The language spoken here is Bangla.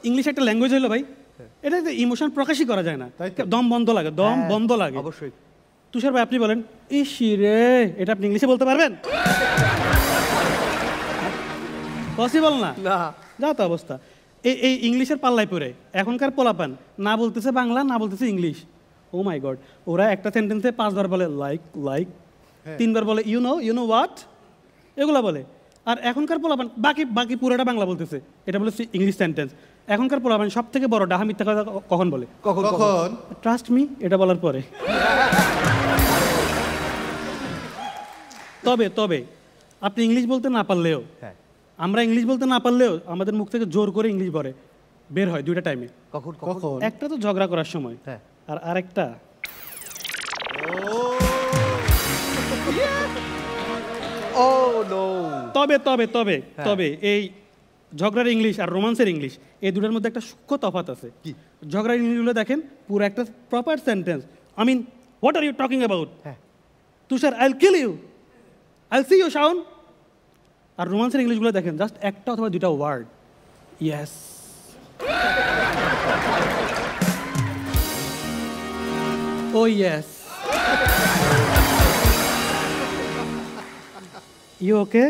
ইংলিশ একটা ল্যাঙ্গুয়েজ হলো ভাই, এটা ইমোশন প্রকাশই করা যায় না, দম বন্ধ লাগে, দম বন্ধ লাগে। অবশ্যই। তুষার ভাই আপনি বলেন ইসি রে, এটা আপনি ইংলিশে বলতে পারবেন? পসিবল না, যা তো অবস্থা। এই ইংলিশের পাল্লায় পড়ে এখনকার পোলাপান না বলতেছে বাংলা, না বলতেছে ইংলিশ। ও মাই গড, ওরা একটা সেন্টেন্সে 5 বার বলে লাইক লাইক, 3 বার বলে ইউ নো হোয়াট, এগুলা বলে। আর এখনকার পোলাপান বাকি পুরোটা বাংলা বলতেছে, এটা বলে ইংলিশ সেন্টেন্স। এখনকার পোলাপান সব থেকে বড় ডাহা মিথ্যা কথা কখন বলে? কখন? ট্রাস্ট মি, এটা বলার পরে। তবে আপনি ইংলিশ বলতে না পারলেও, আমরা ইংলিশ বলতে না পারলেও আমাদের মুখ থেকে জোর করে ইংলিশ বের হয় দুইটা টাইমে। কখন? একটা তো ঝগড়া করার সময়, আর আরেকটা তবে এই ঝগড়ার ইংলিশ আর রোমান্সের ইংলিশ, এই দুটার মধ্যে একটা সূক্ষ্ম তফাৎ আছে। ঝগড়ার ইংলিশগুলো দেখেন পুরো একটা proper sentence, I mean what are you talking about, Tushar I'll kill you, I'll see you soon. আর রোমান্সের ইংলিশগুলো দেখেন জাস্ট একটা অথবা দুটা word, yes, oh yes, you okay.